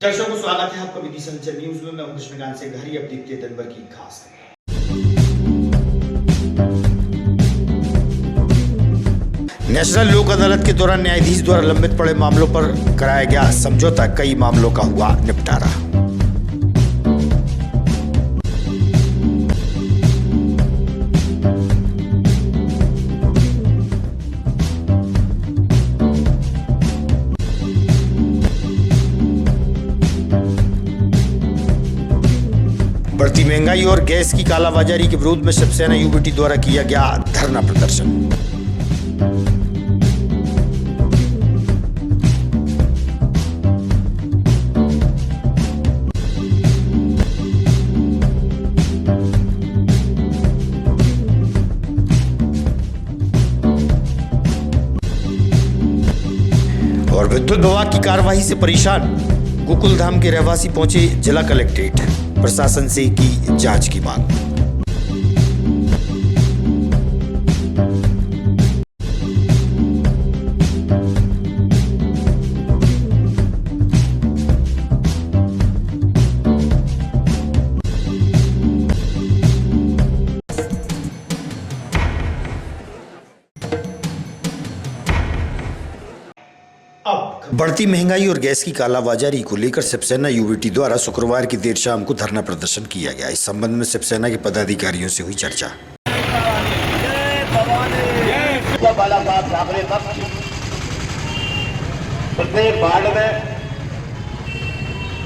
दर्शकों को स्वागत है आपका विधि संचर न्यूज में। मैं हूं कृष्णकांत से घरी। अब देखते हैं दिन भर की खास नेशनल लोक अदालत के दौरान न्यायाधीश द्वारा लंबित पड़े मामलों पर कराया गया समझौता। कई मामलों का हुआ निपटारा। बढ़ती महंगाई और गैस की कालाबाजारी के विरोध में शिवसेना यूबीटी द्वारा किया गया धरना प्रदर्शन। और विद्युत विभाग की कार्रवाई से परेशान गोकुलधाम के रहवासी पहुंचे जिला कलेक्ट्रेट। प्रशासन से की जांच की मांग। बढ़ती महंगाई और गैस की कालाबाजारी को लेकर शिवसेना यूबीटी द्वारा शुक्रवार की देर शाम को धरना प्रदर्शन किया गया। इस संबंध में शिवसेना के पदाधिकारियों से हुई चर्चा। प्रत्येक वार्ड में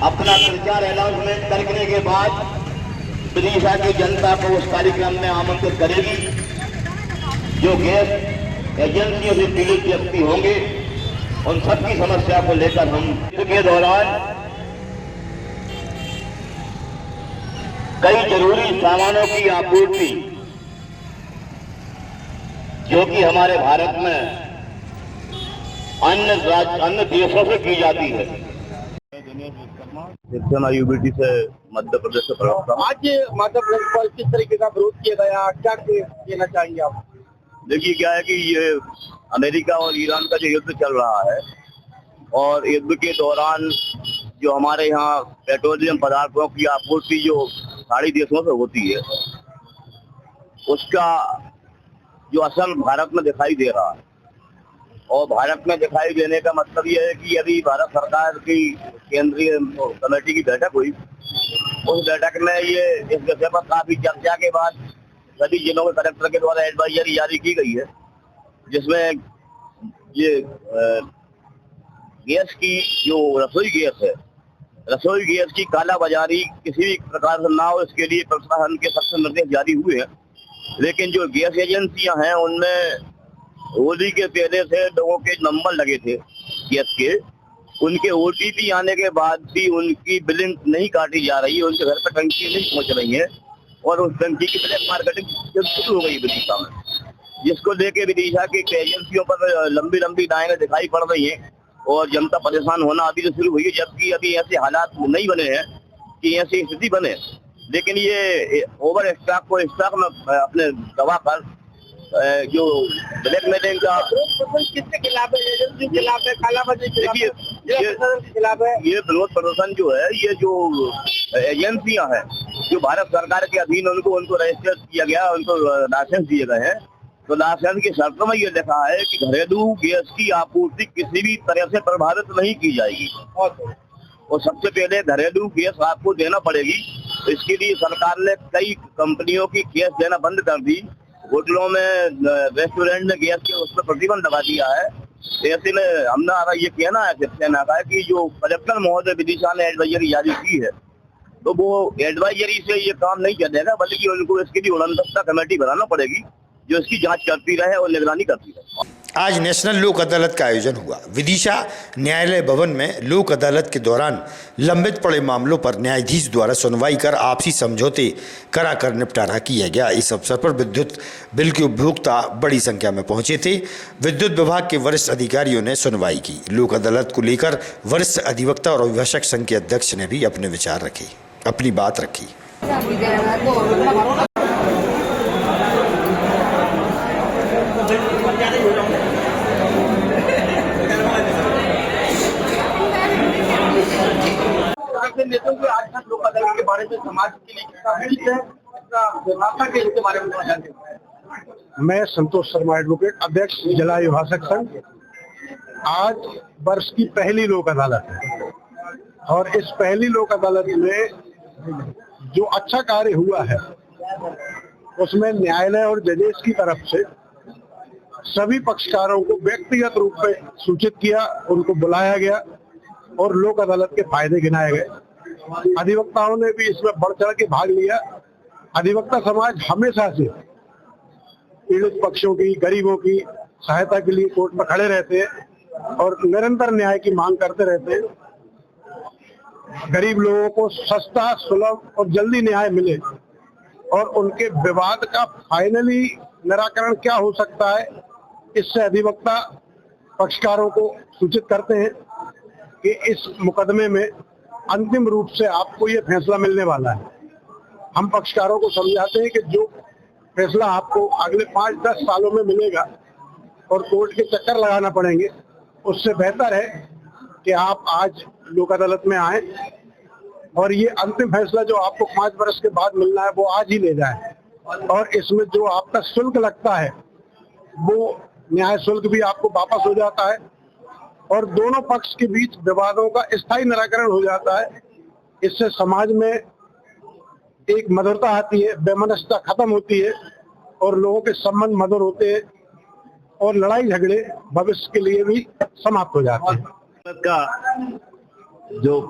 अपना प्रचार अनाउंसमेंट करने के बाद विदिशा की जनता को उस कार्यक्रम में आमंत्रित करेगी। जो गैस एजेंसियों से पीड़ित व्यक्ति होंगे उन सबकी समस्या को लेकर हम के दौरान कई जरूरी सामानों की आपूर्ति जो कि हमारे भारत में अन्य देशों से की जाती है। शिवसेना यूबीटी से मध्य प्रदेश से प्रवक्ता। आज मध्य प्रदेश पर किस तरीके का विरोध किया गया, क्या कहना चाहेंगे आप? देखिए, क्या है कि ये अमेरिका और ईरान का जो युद्ध चल रहा है और युद्ध के दौरान जो हमारे यहाँ पेट्रोलियम पदार्थों की आपूर्ति जो सारी देशों से होती है उसका जो असर भारत में दिखाई दे रहा है। और भारत में दिखाई देने का मतलब ये है कि यदि भारत सरकार की केंद्रीय कमेटी की बैठक हुई, उस बैठक में ये इस विषय पर काफी चर्चा के बाद सभी जिलों के कलेक्टर के द्वारा एडवाइजरी जारी की गई है, जिसमें ये गैस की जो रसोई गैस की कालाबाजारी किसी भी प्रकार से ना हो, इसके लिए प्रशासन के सख्त निर्देश जारी हुए हैं। लेकिन जो गैस एजेंसियां हैं उनमें होली के पहले से लोगों के नंबर लगे थे गैस के, उनके ओटीपी आने के बाद भी उनकी बिलिंग नहीं काटी जा रही है, उनके घर पर टंकी नहीं पहुंच रही है और उस टंकी की ब्लैक मार्केटिंग शुरू हो गई विदिशा में, जिसको लेके विदिशा की एजेंसियों पर लंबी लंबी लाइनें दिखाई पड़ रही हैं और जनता परेशान होना अभी तो शुरू हुई है। जबकि अभी ऐसे हालात नहीं बने हैं कि ऐसी स्थिति बने, लेकिन ये ओवर स्टॉक को स्टॉक में अपने दबा कर जो ब्लैक मेलिंग का किसके खिलाफ है? एजेंसी के खिलाफ है, कालाबाजारी के खिलाफ है। ये विरोध प्रदर्शन जो है, ये जो एजेंसियां हैं जो भारत सरकार के अधीन उनको रजिस्टर किया गया, उनको लाइसेंस दिए गए हैं, तो लाइसेंस की शर्तों में ये लिखा है कि घरेलू गैस की आपूर्ति किसी भी तरह से प्रभावित नहीं की जाएगी। और सबसे पहले घरेलू गैस आपको देना पड़ेगी। इसके लिए सरकार ने कई कंपनियों की गैस देना बंद कर दी। होटलों में, रेस्टोरेंट में गैस के उस पर प्रतिबंध लगा दिया है। ऐसे में हमारा ये कहना है शिवसेना का है कि जो कलेक्टर महोदय विदिशा ने एडवाइजरी जारी की है, तो वो एडवाइजरी से ये काम नहीं चलेगा, बल्कि उनको इसके लिए उड़नदस्ता कमेटी बनाना पड़ेगी जो इसकी जांच करती रहे और निगरानी करती रहे। आज नेशनल लोक अदालत का आयोजन हुआ। विदिशा न्यायालय भवन में लोक अदालत के दौरान लंबित पड़े मामलों पर न्यायाधीश द्वारा सुनवाई कर आपसी समझौते कराकर निपटारा किया गया। इस अवसर पर विद्युत बिल के उपभोक्ता बड़ी संख्या में पहुंचे थे। विद्युत विभाग के वरिष्ठ अधिकारियों ने सुनवाई की। लोक अदालत को लेकर वरिष्ठ अधिवक्ता और अभिभाषक संघ के अध्यक्ष ने भी अपने विचार रखे, अपनी बात रखी। से नेताओं के आज तक लोक अदालत के बारे में समाज के लिए कितना पीड़ित है, कितना व्यवस्था के इसके बारे में थोड़ा जानते हैं। मैं संतोष शर्मा एडवोकेट, अध्यक्ष जिला अभिभाषक संघ। आज वर्ष की पहली लोक अदालत है और इस पहली लोक अदालत में जो अच्छा कार्य हुआ है उसमें न्यायालय और जजेस की तरफ से सभी पक्षकारों को व्यक्तिगत रूप में सूचित किया, उनको बुलाया गया और लोक अदालत के फायदे गिनाए गए। अधिवक्ताओं ने भी इसमें बढ़ चढ़ के भाग लिया। अधिवक्ता समाज हमेशा से पीड़ित पक्षों की, गरीबों की सहायता के लिए कोर्ट में खड़े रहते हैं और निरंतर न्याय की मांग करते रहते हैं। गरीब लोगों को सस्ता, सुलभ और जल्दी न्याय मिले और उनके विवाद का फाइनली निराकरण क्या हो सकता है, इससे अधिवक्ता पक्षकारों को सूचित करते हैं कि इस मुकदमे में अंतिम रूप से आपको ये फैसला मिलने वाला है। हम पक्षकारों को समझाते हैं कि जो फैसला आपको अगले 5-10 सालों में मिलेगा और कोर्ट के चक्कर लगाना पड़ेंगे, उससे बेहतर है कि आप आज लोक अदालत में आए और ये अंतिम फैसला जो आपको 5 वर्ष के बाद मिलना है वो आज ही ले जाए। और इसमें जो आपका शुल्क लगता है वो न्याय शुल्क भी आपको वापस हो जाता है और दोनों पक्ष के बीच विवादों का स्थायी निराकरण हो जाता है। इससे समाज में एक मधुरता आती है, वैमनस्यता खत्म होती है और लोगों के संबंध मधुर होते हैं और लड़ाई झगड़े भविष्य के लिए भी समाप्त हो जाते हैं। का जो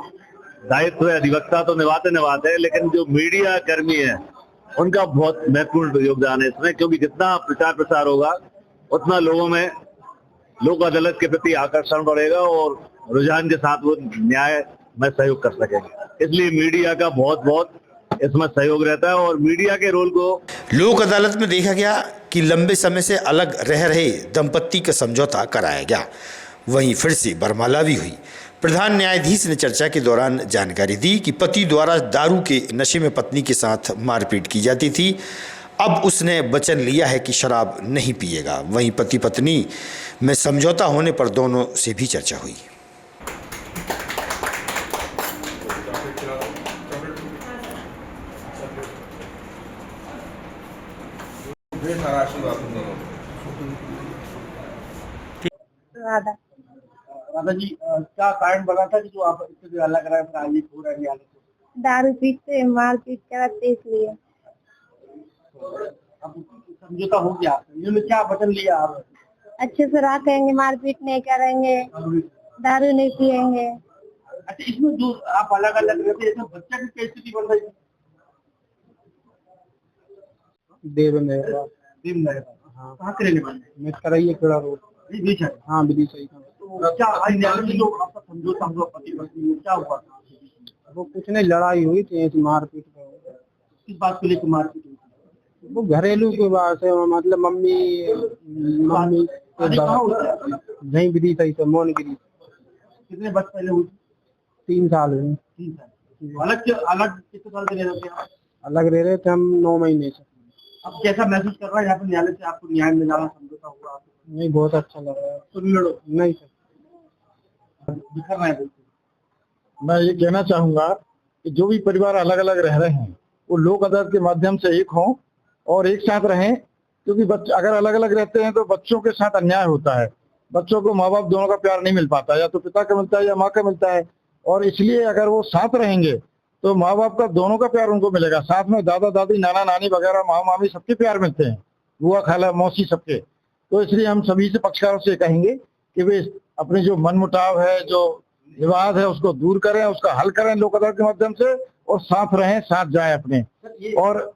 दायित्व है अधिवक्ता तो निभाते हैं, लेकिन जो मीडिया कर्मी है उनका बहुत महत्वपूर्ण योगदान है इसमें, क्योंकि जितना प्रचार प्रसार होगा उतना लोगों में लोक अदालत के प्रति आकर्षण बढ़ेगा और रुझान के साथ वो न्याय में सहयोग कर सकेंगे। इसलिए मीडिया का बहुत इसमें सहयोग रहता है और मीडिया के रोल को लोक अदालत में देखा गया कि लंबे समय से अलग रह रहे दंपत्ति का समझौता कराया गया। वहीं फिर से बरमाला भी हुई। प्रधान न्यायाधीश ने चर्चा के दौरान जानकारी दी कि पति द्वारा दारू के नशे में पत्नी के साथ मारपीट की जाती थी। अब उसने वचन लिया है कि शराब नहीं पिएगा। वहीं पति पत्नी में समझौता होने पर दोनों से भी चर्चा हुई। राधा जी, क्या कारण बना था कि जो आप इससे अलग रहे हो रही है? दारू पीते, मारपीट कराते इसलिए। अब समझौता हो गया, इन्होंने क्या वचन लिया? आप अच्छे से रखेंगे, मारपीट नहीं करेंगे, दारू नहीं पिएंगे। अच्छा, इसमें जो आप अलग अलग रहते हैं, बच्चा की क्या स्थिति बन रही है? देवनगर कहाँ के रहने वाले? मैं कराइए खेड़ा रोड। हाँ, विदिशा ही। तो क्या आज न्यायालय में जो आपका समझौता हुआ पति पत्नी में, क्या हुआ? वो कुछ नहीं, लड़ाई हुई थी, मारपीट। किस बात को लेकर मारपीट हुई? वो घरेलू के बात से, मतलब मम्मी नहीं विदिशा ही, मोहनगिरी। कितने वर्ष पहले हुई? 3 साल हुए। 3 साल। अलग कितने साल से रह रहे थे आप? अलग रह रहे थे हम 9 महीने से। अब कैसा महसूस कर रहा है यहाँ पर न्यायालय से आपको न्याय मिल जाना, समझौता हुआ आपको? नहीं, बहुत अच्छा लग रहा है। तो लड़ो नहीं सर, दिखा रहा है। मैं ये कहना चाहूंगा कि जो भी परिवार अलग अलग रह रहे हैं वो लोक अदालत के माध्यम से एक हों और एक साथ रहें, क्योंकि बच्चे अगर अलग अलग रहते हैं तो बच्चों के साथ अन्याय होता है। बच्चों को माँ बाप दोनों का प्यार नहीं मिल पाता, या तो पिता का मिलता है या माँ का मिलता है। और इसलिए अगर वो साथ रहेंगे तो माँ बाप का दोनों का प्यार उनको मिलेगा। साथ में दादा दादी, नाना नानी वगैरह, मामा मामी सबके प्यार मिलते हैं, बुआ खाला मौसी सबके। तो इसलिए हम सभी से पक्षकारों से कहेंगे कि वे अपने जो मनमुटाव है, जो विवाद है, उसको दूर करें, उसका हल करें लोक अदालत के माध्यम से और साथ रहें, साथ जाएं अपने। और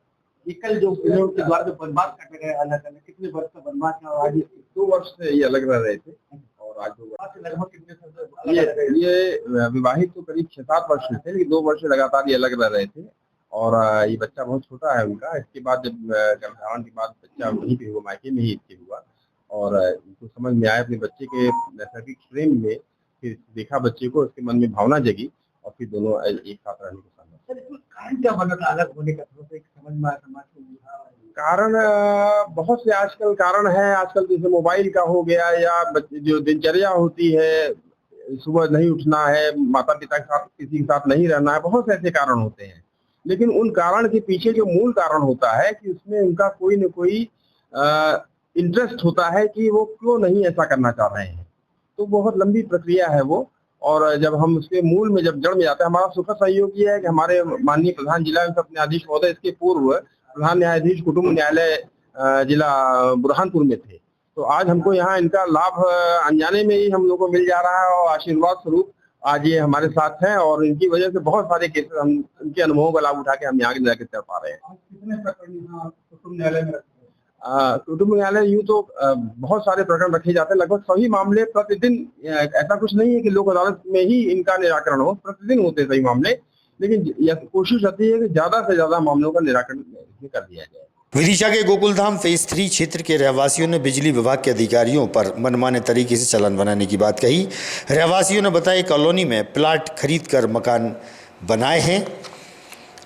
कल जो के द्वारा जो बनवास काटे गए अलग अलग, कितने वर्ष का बनवास है? और आज 2 वर्ष से ये अलग रह रहे थे और आज 2 वर्ष से लगभग कितने साल ये विवाहित तो करीब 6-7 वर्ष से थे, लेकिन 2 वर्ष से लगातार ये अलग रह रहे थे। और ये बच्चा बहुत छोटा है उनका। इसके बाद जब गर्भधारण के बाद बच्चा वहीं पे हुआ, मायके में ही इसके हुआ, और उनको समझ में आया अपने बच्चे के नैसर्गिक प्रेम में, फिर देखा बच्चे को, उसके मन में भावना जगी और फिर दोनों एक साथ रहने को समझ। कारण क्या बना था अलग होने का? थोड़ा सा समझ में आया समाज को। कारण बहुत से आजकल कारण है। आजकल जैसे मोबाइल का हो गया, या जो दिनचर्या होती है सुबह नहीं उठना है, माता पिता के साथ किसी के साथ नहीं रहना है, बहुत से ऐसे कारण होते हैं। लेकिन उन कारण के पीछे जो मूल कारण होता है कि उसमें उनका कोई न कोई इंटरेस्ट होता है कि वो क्यों नहीं ऐसा करना चाह रहे हैं। तो बहुत लंबी प्रक्रिया है वो, और जब हम उसके मूल में जब जड़ में जाते हैं, हमारा सुखद सहयोग ये है कि हमारे माननीय प्रधान जिला एवं सत्र न्यायाधीश महोदय इसके पूर्व प्रधान न्यायाधीश कुटुंब न्यायालय जिला बुरहानपुर में थे। तो आज हमको यहाँ इनका लाभ अनजाने में ही हम लोग को मिल जा रहा है, और आशीर्वाद स्वरूप आज ये हमारे साथ हैं, और इनकी वजह से बहुत सारे केसेस हम इनके अनुभवों का लाभ उठा के हम यहाँ निराकृत कर पा रहे हैं। कितने प्रकरण यहाँ कुटुंब न्यायालय में रखे कुटुंब न्यायालय यूँ तो बहुत सारे प्रकरण रखे जाते हैं, लगभग सभी मामले प्रतिदिन, ऐसा कुछ नहीं है कि लोक अदालत में ही इनका निराकरण हो, प्रतिदिन होते हैं सभी मामले, लेकिन कोशिश रहती है कि ज्यादा से ज्यादा मामलों का निराकरण कर दिया जाए। विदिशा के गोकुलधाम फेज 3 क्षेत्र के रहवासियों ने बिजली विभाग के अधिकारियों पर मनमाने तरीके से चालान बनाने की बात कही। रहवासियों ने बताया कॉलोनी में प्लाट खरीद कर मकान बनाए हैं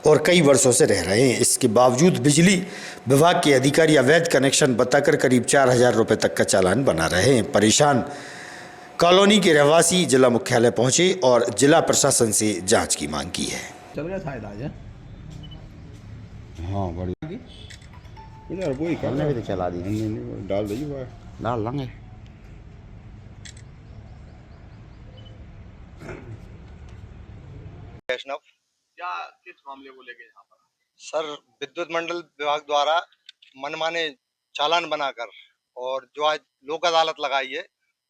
और कई वर्षों से रह रहे हैं। इसके बावजूद बिजली विभाग के अधिकारी अवैध कनेक्शन बताकर करीब 4,000 रुपये तक का चालान बना रहे हैं। परेशान कॉलोनी के रहवासी जिला मुख्यालय पहुंचे और जिला प्रशासन से जांच की मांग की है। चल गया शायद आज। हाँ बढ़िया इधर वही करने भी तो चला दी डाल दीजिए डाल लेंगे। वैष्णव क्या किस मामले को लेके यहाँ पर? सर, विद्युत मंडल विभाग द्वारा मनमाने चालान बनाकर और जो आज लोक अदालत लगाई है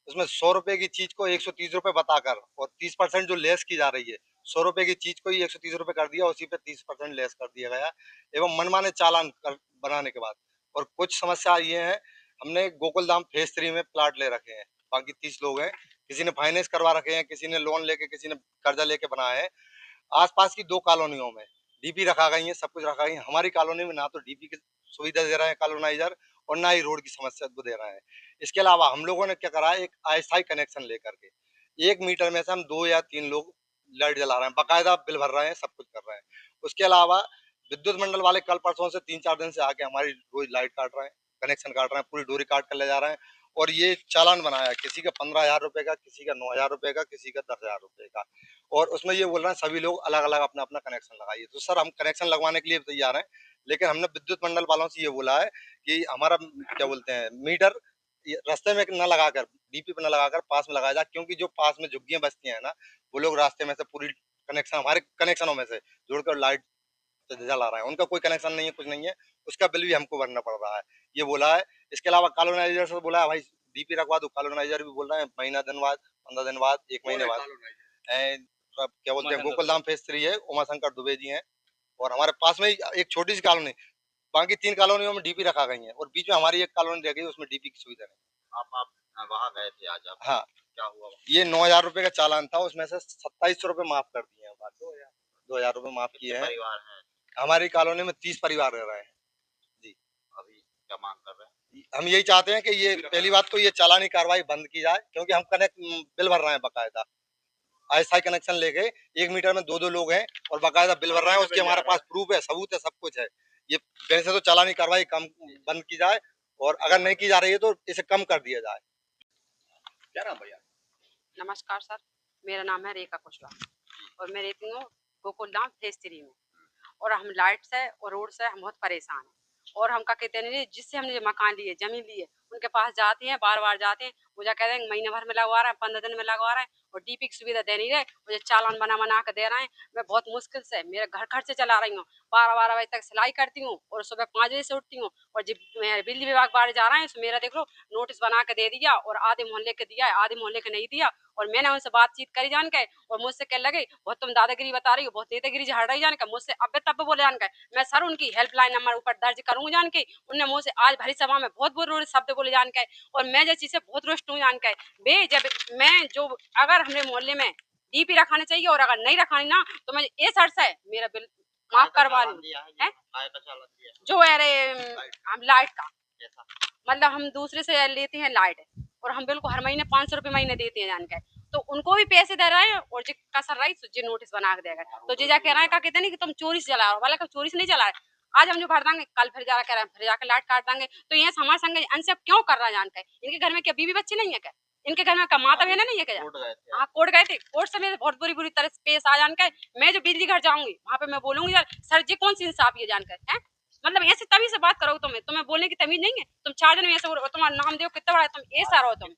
उसमें 100 रुपए की चीज को 130 रुपए बताकर और 30% जो लेस की जा रही है, 100 रुपए की चीज को ही 130 रुपए कर दिया, उसी पे 30% लेस कर दिया गया एवं मनमाने चालान बनाने के बाद। और कुछ समस्या ये है, हमने गोकुलधाम फेज 3 में प्लाट ले रखे हैं, बाकी 30 लोग हैं, किसी ने फाइनेंस करवा रखे हैं, किसी ने लोन लेके, किसी ने कर्जा लेके बनाया है। आसपास की 2 कॉलोनियों में डीपी रखा गई है, सब कुछ रखा गई है। हमारी कॉलोनी में ना तो डीपी की सुविधा दे रहे हैं कॉलोनाइजर और ना ही रोड की समस्या को दे रहे हैं। इसके अलावा हम लोगों ने क्या करा है, एक अस्थायी कनेक्शन लेकर के 1 मीटर में से हम 2 या 3 लोग लाइट जला रहे हैं, बकायदा बिल भर रहे हैं, सब कुछ कर रहे हैं। उसके अलावा विद्युत मंडल वाले कल परसों से 3-4 दिन से आके हमारी रोज लाइट काट रहे हैं, कनेक्शन काट रहे हैं, पूरी डोरी काट कर ले जा रहे हैं। और ये चालान बनाया किसी का 15,000 रुपए का, किसी का 9,000 रुपए का, किसी का 10,000 रुपए का। और उसमें ये बोल रहे हैं सभी लोग अलग अलग अपना अपना कनेक्शन लगाइए। तो सर, हम कनेक्शन लगवाने के लिए तैयार हैं, लेकिन हमने विद्युत मंडल वालों से ये बोला है कि हमारा क्या बोलते हैं मीटर रास्ते में न लगाकर, डीपी पे न लगाकर पास में लगाया जाए, क्योंकि जो पास में झुग्गियां बसती हैं ना, वो लोग रास्ते में से पूरी कनेक्शन हमारे कनेक्शनों में से जोड़कर लाइट जला रहे हैं। उनका कोई कनेक्शन नहीं है, कुछ नहीं है, उसका बिल भी हमको भरना पड़ रहा है, ये बोला है। इसके अलावा कॉलोनाइजर से बोला है भाई डीपी रखवा दो, कॉलोनाइजर भी बोल रहे हैं महीना दिन बाद, 15 दिन बाद, 1 महीने बाद। क्या बोलते हैं, गोकुलधाम फेज 3 है, उमाशंकर दुबे जी हैं, और हमारे पास में एक छोटी सी कॉलोनी, बाकी 3 कॉलोनियों में डीपी रखा गई है, और बीच में हमारी एक कॉलोनी रह गई, उसमें डीपी की सुविधा नहीं। आप वहाँ गए थे आज आप? हाँ, क्या हुआ? ये 9,000 रुपए का चालान था, उसमें से 2700 रुपए माफ कर दिए हैं, 2,000 रुपए माफ किए हैं। परिवार है हमारी कॉलोनी में 30 परिवार रह रहे हैं जी। अभी क्या मांग कर रहे हैं? हम यही चाहते हैं कि ये पहली बात तो ये चालानी कार्रवाई बंद की जाए, क्योंकि हम बिल भर रहे हैं बकायदा, अस्थायी कनेक्शन लेके 1 मीटर में 2-2 लोग हैं और बकायदा बिल भर रहे हैं, उसके हमारे पास प्रूफ है, सबूत है, सब कुछ है। ये वैसे तो चालानी कार्रवाई कम बंद की जाए, और अगर नहीं की जा रही है तो इसे कम कर दिया जाए। क्या नाम भैया? नमस्कार सर, मेरा नाम है रेखा कुशवाहा और मैं रहती हूँ गोकुलधाम फेज 3 में। और हम लाइट से और रोड से हम बहुत परेशान हैं, और हम क्या कहते हैं, जिससे हमने जो मकान लिए, जमीन लिए, उनके पास जाते हैं, बार बार जाते हैं, मुझे कहते हैं महीने भर में लगवा रहे हैं, 15 दिन में लगवा रहे हैं, और डीपी की सुविधा दे नहीं रहे, मुझे चालान बना के दे रहे हैं। मैं बहुत मुश्किल से मेरे घर खर्चे चला रही हूँ, 12-12 बजे तक सिलाई करती हूँ और सुबह 5 बजे से उठती हूँ। और जब बिजली विभाग बाहर जा रहे हैं, तो मेरा देख लो नोटिस बना के दे दिया, और आधे मोहल्ले के दिया है, आधे मोहल्ले के नहीं दिया। और मैंने उनसे बातचीत करी जान के, और मुझसे कह लगे बहुत तुम दादागिरी बता रही हो, बहुत नेतागिरी झाड़ रही जान के, मुझसे अब तब बोले जान के। मैं सर उनकी हेल्पलाइन नंबर ऊपर दर्ज करूंगी जान के। उनने मुझसे आज भरी सभा में बहुत बुरे शब्द बोले जान के, और मैं जैसी से बहुत रुष्ट हूँ जान के। बे जब मैं जो अगर हमने मोहल्ले में डीपी रखाने चाहिए, और अगर नहीं रखानी ना, तो मैं ये शर्त है मेरा बिल माफ करवा लूँ। जो अरे हम लाइट का मतलब हम दूसरे से लेते हैं लाइट, और हम बिल को हर महीने 500 रुपये महीने देते हैं जान के, तो उनको भी पैसे दे रहे हैं, और जो कसर रही जी नोटिस बना के देगा। तो जीजा कह रहा है, क्या कहते हैं कि तुम चोरी से चला रहे हो, वाला चोरी से नहीं चला रहे। आज हम जो भर देंगे, कल फिर जा कह रहे हैं फिर जाकर लाइट काट देंगे। तो ये हमारे संग अनसेफ क्यों कर रहा है जान के? इनके घर में क्या बीवी बच्चे नहीं है क्या? इनके घर में कमाता भी है ना, नहीं है क्या? हाँ, कोर्ट गए थे। कोर्ट से मेरे बहुत बुरी तरह से पेश आ जानकर मैं जो बिजली घर जाऊंगी वहाँ पे मैं बोलूंगी यार सर जी कौन सी इंसाफ ये जानकर है, मतलब ऐसे तभी से बात करो तुम्हें बोलने की तमीज नहीं है। तुम 4 दिन में ऐसे तुम्हारा नाम दो कितना बड़ा है, तुम ऐसा रहो तुम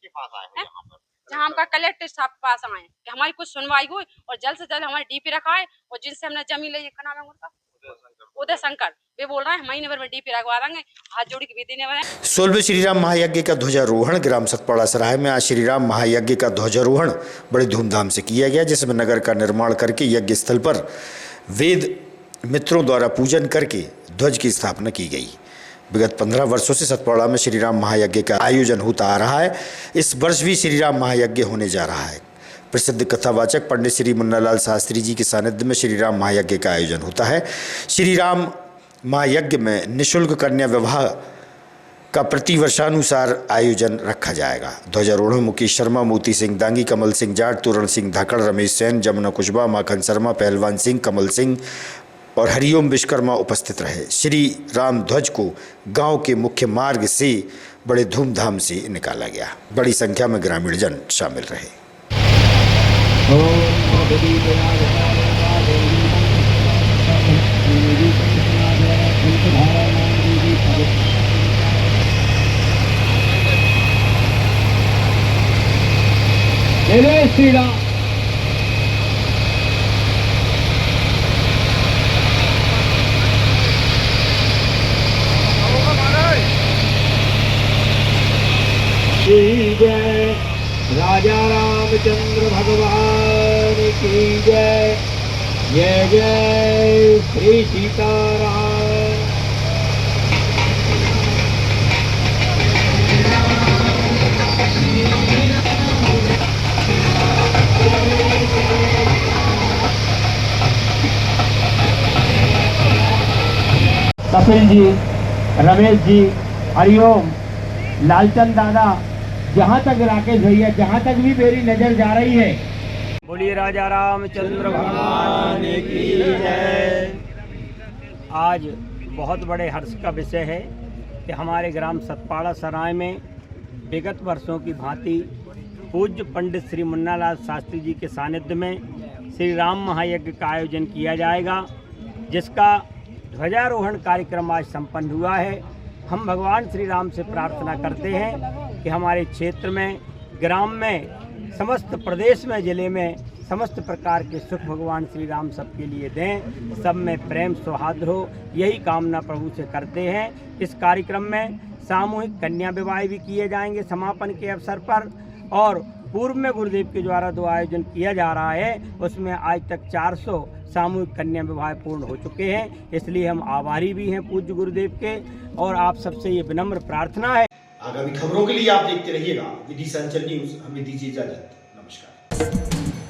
जहाँ हमका कलेक्टर साहब के पास आए कि हमारी कुछ सुनवाई हुई और जल्द से जल्द हमारे डीपी रखा है और जिनसे हमने जमीन ली का नाम है उनका उदय शंकर, वे बोल रहे हैं महीने भर में डीपी रखवा देंगे, हाथ जोड़ी की विधि ने। 16वें श्रीराम महायज्ञ का ध्वजारोहण ग्राम सतपाड़ा सराय में आज श्रीराम महायज्ञ का ध्वजारोहण बड़े धूमधाम से किया गया, जिसमें नगर का निर्माण करके यज्ञ स्थल पर वेद मित्रों द्वारा पूजन करके ध्वज की स्थापना की गई। विगत 15 वर्षों से सतपाड़ा में श्रीराम महायज्ञ का आयोजन होता आ रहा है। इस वर्ष भी श्रीराम महायज्ञ होने जा रहा है। प्रसिद्ध कथावाचक पंडित श्री मुन्नालाल शास्त्री जी के सानिध्य में श्रीराम महायज्ञ का आयोजन होता है। श्रीराम महायज्ञ में निःशुल्क कन्या विवाह का प्रतिवर्षानुसार आयोजन रखा जाएगा। ध्वजारोहण मुकेश शर्मा, मोती सिंह दांगी, कमल सिंह जाट, तोरण सिंह धाकड़, रमेश सेन, जमुना कुशवाहा, माखन शर्मा, पहलवान सिंह, कमल सिंह और हरिओम विश्वकर्मा उपस्थित रहे। श्री राम ध्वज को गांव के मुख्य मार्ग से बड़े धूमधाम से निकाला गया। बड़ी संख्या में ग्रामीण जन शामिल रहे। जय श्री राम। जय राजा रामचंद्र भगवान की जय। जय जय श्री सीताराम। कपिल जी, रमेश जी, हरिओम, लालचंद दादा, जहाँ तक राकेश भैया, जहाँ तक भी मेरी नजर जा रही है, बोलिए राजा रामचंद्र भगवान की जय। आज बहुत बड़े हर्ष का विषय है कि हमारे ग्राम सतपाड़ा सराय में विगत वर्षों की भांति पूज्य पंडित श्री मुन्नालाल शास्त्री जी के सानिध्य में श्री राम महायज्ञ का आयोजन किया जाएगा, जिसका ध्वजारोहण कार्यक्रम आज संपन्न हुआ है। हम भगवान श्री राम से प्रार्थना करते हैं कि हमारे क्षेत्र में, ग्राम में, समस्त प्रदेश में, जिले में समस्त प्रकार के सुख भगवान श्री राम सबके लिए दें, सब में प्रेम सौहार्द हो, यही कामना प्रभु से करते हैं। इस कार्यक्रम में सामूहिक कन्या विवाह भी किए जाएंगे समापन के अवसर पर, और पूर्व में गुरुदेव के द्वारा जो आयोजन किया जा रहा है उसमें आज तक 400 सामूहिक कन्या विवाह पूर्ण हो चुके हैं। इसलिए हम आभारी भी हैं पूज्य गुरुदेव के, और आप सबसे ये विनम्र प्रार्थना है। आगामी खबरों के लिए आप देखते रहिएगा विदिशा अंचल न्यूज। हमें दीजिए इजाजत। नमस्कार।